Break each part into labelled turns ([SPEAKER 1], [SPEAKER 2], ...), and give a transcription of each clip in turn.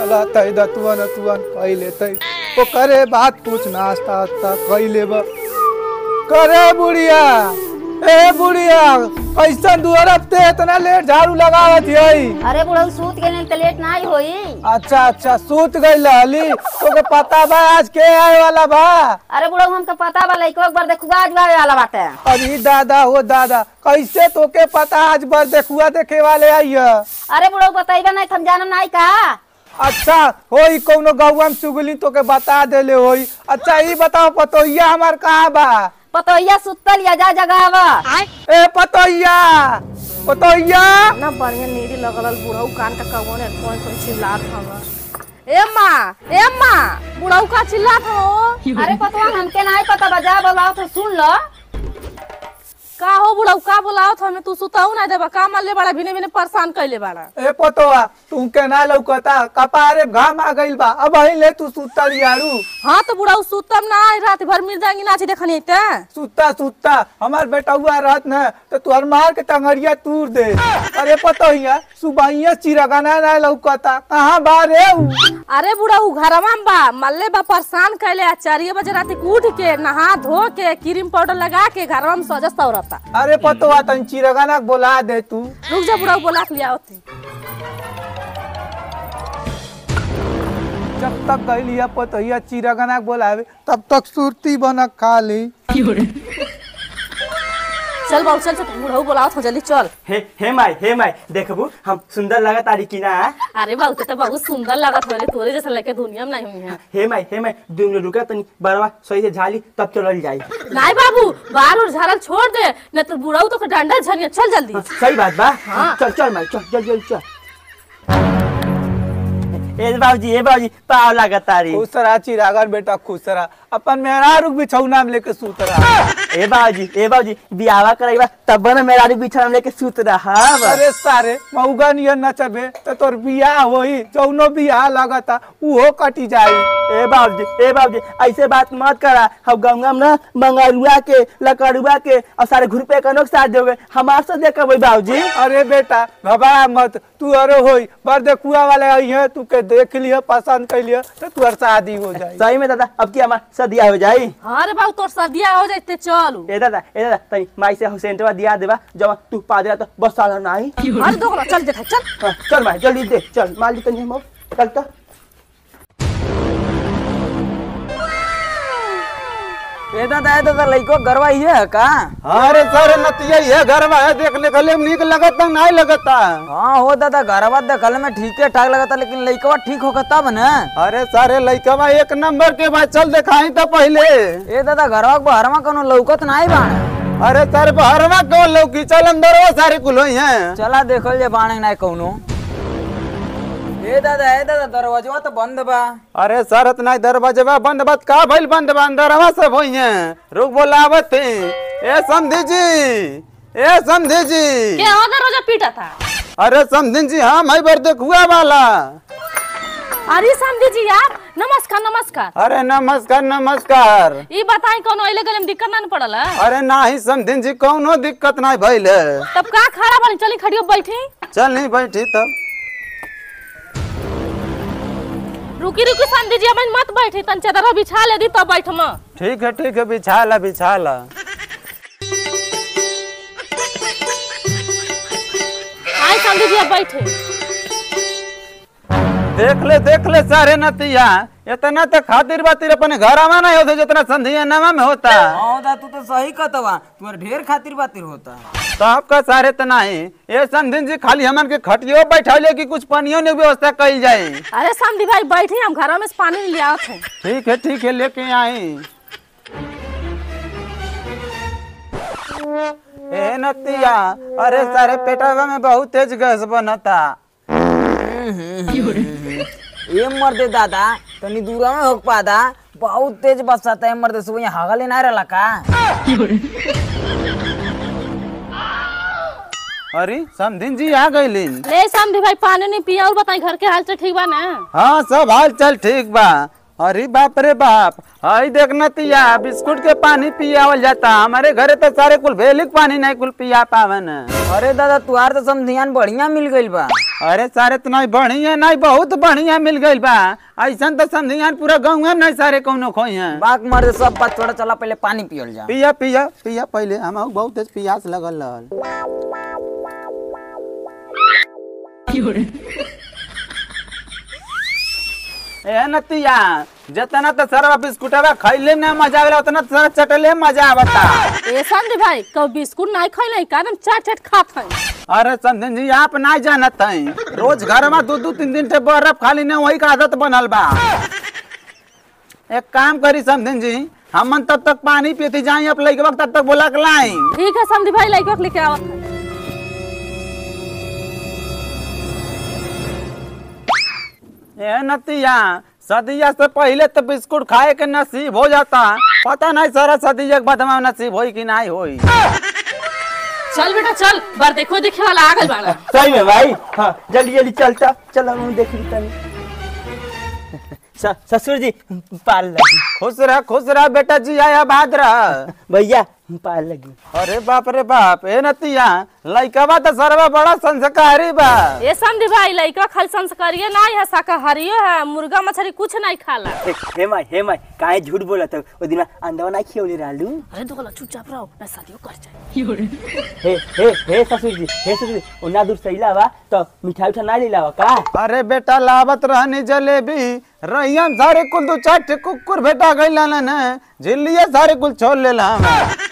[SPEAKER 1] चला तई दतुवन तुवन कई लेते ओ करे बात पूछ नाश्ता कई लेब करे बुढ़िया ए बुढ़िया कैसा दुआर पे इतना लेट झाड़ू लगावत हई।
[SPEAKER 2] अरे बुढ़ऊ सूत गइल त लेट ना होई।
[SPEAKER 1] अच्छा सूत गइल हली तोके पता बा आज के आए वाला बा। अरे
[SPEAKER 2] बुढ़ऊ हमके पता बा लइको एक बार देखुआ आज आए वाला बाटे।
[SPEAKER 1] अरे दादा हो दादा कैसे तोके पता आज बार देखुआ देखे वाले आई है।
[SPEAKER 2] अरे बुढ़ऊ बताइबा नहीं हम जानम नहीं का।
[SPEAKER 1] अच्छा होई कोनो गौवा में चुगली तोके बता देले होई। अच्छा ई बताओ पतोहिया हमार कहाँ बा।
[SPEAKER 2] पतोहिया सुतल या जा जगावा।
[SPEAKER 1] ए पतोहिया
[SPEAKER 3] ना बढ़िया नीरी लगल बुढ़ऊ कान का कौन है कौन चिल्लात हवा। ए मां बुढ़ऊ का चिल्लात हो।
[SPEAKER 2] अरे पतवा हमके नहीं पता बजा बोलाओ तो सुन लो।
[SPEAKER 3] का हो बुढ़ऊ का बोलाओ हमें तू सुताऊ ना देबा का मल्ले बड़ा बिने बिने परेशान कइले बाड़ा।
[SPEAKER 1] ए पतवा तू के ना लौकता कपारे घाम आ गइल बा अब ही ले तू सुतल यारू।
[SPEAKER 3] हां तो बुढ़ऊ सुतम ना रात भर मिर्जांगी नाची देखनी त
[SPEAKER 1] सुता हमार बेटौआ रहत न तो तोहर मार के टंगड़िया तूर दे। अरे पतोहिया सुबहिया चिरगाना ना लौकता कहां बा रे।
[SPEAKER 3] अरे बुढ़ऊ घरवा में बा मल्ले बा परेशान कइले 4 बजे रात उठ के नहा धो के क्रीम पाउडर लगा के घरवा में सजस औरत।
[SPEAKER 1] अरे पतवा तन चिरगाना बोला दे तू।
[SPEAKER 3] रुक जा बुढ़ऊ बोला के लिया होती।
[SPEAKER 1] जब तक गइलिया पतोहिया चिरगाना बोलावे तब तक सुरती बना खा ली।
[SPEAKER 3] चल बाबू चल बुढ़ऊ बोलाओ तो जल्दी चल।
[SPEAKER 4] हे माई देखबू हम सुंदर लगत तारी की ना।
[SPEAKER 3] अरे बाबू तो बहुत सुंदर लगत है तोरे जैसा लड़के दुनिया में नहीं हुई है।
[SPEAKER 4] हे माई 2 मिनट रुका तनी बरवा सही से झाली तब चलल जाई।
[SPEAKER 3] नहीं बाबू बाहर और झाड़ल छोड़ दे न तो बुढ़ऊ तो डंडा झरिया चल जल्दी।
[SPEAKER 4] सही बात बा। हाँ। चल माई चल। ए बाबूजी पाव लागत तारी।
[SPEAKER 1] खुसरा चिरागर बेटा खुसरा अपन मेहरारू बिछौना में लेके सूत रहा।
[SPEAKER 4] ए बाबूजी बियावा कराइबा तब न मेहरारू बिछौना में लेके सूत रहा।
[SPEAKER 1] अरे सारे मौगा नियन नचबे तो तोर बियाह होई जौनो बियाह लगता उहो कटी जाई।
[SPEAKER 4] ए बाबूजी ऐसे बात मत करा। हम गंगा में ना मंगरुआ के लकड़ुआ के और सारे घुरपे कनोक साथ दोगे हमार से देखबै बाबूजी।
[SPEAKER 1] अरे बेटा घबरा मत तू अरे होई पर देखुआ वाले आई है तू के देख लिया पसंद कर लिया तो तुहर शादी हो जाए।
[SPEAKER 4] सही में दादा अब की हमार सदिया हो जाई।
[SPEAKER 3] हाँ रे बाबू तोर सदिया हो जाते चल।
[SPEAKER 4] ए दादा तनी माई से हुसैनवा दिया देबा जब तू पा दे तो बस साला नहीं।
[SPEAKER 3] अरे दोगला चल देखा चल।
[SPEAKER 4] चल माई जल्दी दे चल माल तनी हम चल तो।
[SPEAKER 5] ए दादा लइको गरवा ही है का।
[SPEAKER 1] अरे सर नतिया ये गरवा है देखने के लिए नीक लगता नहीं लगता।
[SPEAKER 5] हाँ हो दादा गरवा देखल में ठीक है ठाक लगता लेकिन लइकवा ठीक होगा तब न।
[SPEAKER 1] अरे सारे लइकवा एक नंबर के बाद चल दिखाई तो पहले।
[SPEAKER 5] ए दादा गरवा बहरवा कोनो लौकत नहीं बाण।
[SPEAKER 1] अरे सर बहरवा कौन लौकी चल अंदर वो सारे कुल है।
[SPEAKER 5] चला देखल जे बाण नहीं कौनो। ए दादा दरवाजा तो बंद बा।
[SPEAKER 1] अरे सर इतना दरवाजा बंद बा का भइल बंद बा अंदरवा से भई है रुक बोलावत है। ए समधी जी
[SPEAKER 3] क्या हो दरवाजा पीटा था।
[SPEAKER 1] अरे समधी जी हाँ मैं बर देखुआ वाला।
[SPEAKER 3] अरे समधी जी आप नमस्कार।
[SPEAKER 1] अरे नमस्कार
[SPEAKER 3] ये बताई कोनो अइले गले में दिक्कत ना पड़ल।
[SPEAKER 1] अरे नाही समधी जी कोनो दिक्कत नहीं भइल।
[SPEAKER 3] तब का खड़ा बनी चली खड़ियो बैठी।
[SPEAKER 1] चल नहीं बैठी तब।
[SPEAKER 3] रुकी समझी जी अपन मत बैठी तन चादर बिछा ले दी तब बैठ म।
[SPEAKER 1] ठीक है बिछा ला।
[SPEAKER 3] आई समझी जी बैठे।
[SPEAKER 1] देख ले सारे नतिया इतना तो खातिर बातिर अपने घर में नहीं होता जितना संधिया नामा में होता।
[SPEAKER 5] हाँ दा तू तो सही कहतवा तुम्हारे ढेर खातिर बातिर होता।
[SPEAKER 1] तो आपका सारे तो नहीं ये समधिन जी खाली हमन के खटियो बैठा कि कुछ पानियों ने व्यवस्था कही जाए।
[SPEAKER 3] अरे समधी भाई बैठे हम घर में से पानी ले आवत है।
[SPEAKER 1] ठीक है लेके आई। ए नतिया अरे सारे पेटवा में बहुत तेज गैस बनता।
[SPEAKER 5] ये मर्दे दादा तनी दूरा में होक पादा बहुत तेज बरसात है मर्दे सुबह यहाँ हगले नहीं रहला का।
[SPEAKER 1] अरे समधिन जी आ गई।
[SPEAKER 3] ले समधी भाई पानी नहीं पिया और बताई घर के हाल चाल ठीक बा ना।
[SPEAKER 1] हाँ सब हाल चाल ठीक बा। अरे बाप रे बाप हई देख नतिया बिस्कुट के पानी पियावल जाता हमारे घरे तो सारे कुल भेलिक पानी नहीं कुल पिया पावन।
[SPEAKER 5] अरे दादा तुहार तो समधियान बढ़िया मिल गइल बा।
[SPEAKER 6] अरे सारे तो नहीं बढ़िया नहीं बहुत बढ़िया मिल गई बा। ऐसा तो समझिया पूरा गाँव में नहीं सारे कौनो खोई हैं।
[SPEAKER 5] बाक मर्द सब बात छोड़ा, चला पहले पानी पियल जा।
[SPEAKER 6] पिया पिया पिया पहले हम बहुत तेज प्यास लगल रहल। ए नतिया जितना तो सारा बिस्कुटवा खैले ना मजा आवेला उतना तो सारा चटले मजा आवता।
[SPEAKER 3] ए संदीप भाई कब बिस्कुट नहीं खइले का एकदम चाट चाट खात है।
[SPEAKER 6] अरे समझन जी आप नहीं जानत हैं, रोज घर में 2-2-3 दिन से बर्फ खाली ने वही का आदत बनल बा। एक काम करी समझन जी, हम तब तक पानी पीते जाए अब लइके वक्त तब तक बोला के लाई।
[SPEAKER 3] ठीक है संदीप भाई लइके लेके आवत है।
[SPEAKER 6] ए नतिया सदिया से पहले तो बिस्कुट खाए के नसीब हो जाता, पता नहीं सारा सदिया के बाद में नसीब होई कि नहीं होई।
[SPEAKER 3] चल बेटा चल, बार देखो देखे वाला आ गइल बाड़ा।
[SPEAKER 4] सही में भाई। हाँ जल्दी जल्दी चलता चलो हम देख ली। ससुर जी पाल लगी।
[SPEAKER 6] खुश रह बेटा जी, आया बाद रह
[SPEAKER 4] भैया पाल लगी।
[SPEAKER 6] अरे बाप रे बाप, ए नतिया लइकवा तो सरवा बड़ा संस्कारी बा।
[SPEAKER 3] ए संदीप भाई लइका खाली संस्कारिये नहीं है, शाकाहारियो है, मुर्गा मछली कुछ नहीं खाला।
[SPEAKER 4] हे माई काहे झूठ बोलत हो? ओ दिन अंडा नहीं खियौले रहलू।
[SPEAKER 3] अरे तो गला चुपचाप रहो, मैं शादियो कर जाए।
[SPEAKER 4] हे ससुर जी ओना दूर सहीला बा तो मिठाई उठा ना ले लावा का?
[SPEAKER 6] अरे बेटा लावत रहनी जलेबी, रैयम सारे कुल 2-4 कुकुर भेटा गइला न, झिल्लिए सारे कुल छोड़ लेला।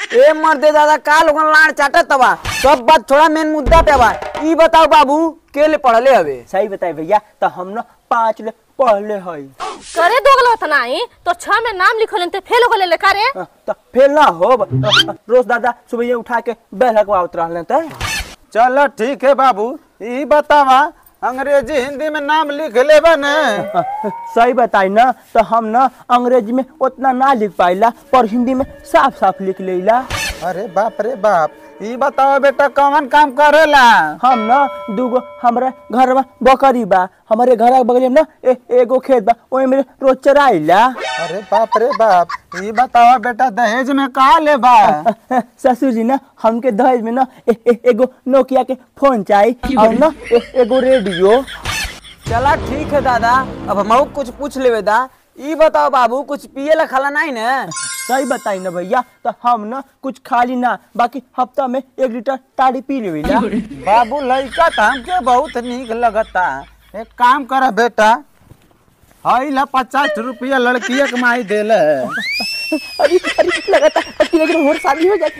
[SPEAKER 5] ए मर्दे दादा का लोगन लाड़ चाटत बा, सब बात थोड़ा मेन मुद्दा पे बा। ई बताओ बाबू के ले पढ़ले हवे?
[SPEAKER 4] सही बताए भैया, तो हम ना 5 ले पढ़ले हई।
[SPEAKER 3] करे दोगला होता नहीं तो 6 में नाम लिखोलन ते फेल हो गले ले करे।
[SPEAKER 4] तो फेल ना हो, रोज दादा सुबह उठा के बैठक आवत रहले त।
[SPEAKER 6] चलो ठीक है बाबू, ई बतावा अंग्रेजी हिंदी में नाम लिख लेबा न?
[SPEAKER 4] सही बताई ना, तो हम ना अंग्रेजी में उतना ना लिख पाइला पर हिंदी में साफ साफ लिख लेला।
[SPEAKER 6] अरे बाप रे बाप, ई बताओ बेटा कौन काम करेला?
[SPEAKER 4] हम ना दूगो हमारे घर में बकरी बा, हमारे घर के बगल में ना एगो खेत बा, ओए में रोज चराइला।
[SPEAKER 6] अरे बाप रे बाप, ई बताओ बेटा दहेज में कहा लेबा?
[SPEAKER 4] ससुर जी ना हमके दहेज में ना एगो नोकिया के फोन चाहिए और ना एगो रेडियो।
[SPEAKER 5] चला ठीक है दादा, अब हम कुछ पूछ लेवे दा। ई बताओ बाबू कुछ पिए ला खाला नहीं न?
[SPEAKER 4] सही बताई ना भैया, तो हम ना कुछ खाली ना बाकी हफ्ता में 1 लीटर ताड़ी पी लेविला।
[SPEAKER 6] बाबू लड़का तो हमके बहुत नीक लगता, एक काम कर बेटा, हई ला 50 रुपया लड़की के माई देले।
[SPEAKER 4] अरे लगता है और शादी हो जाती।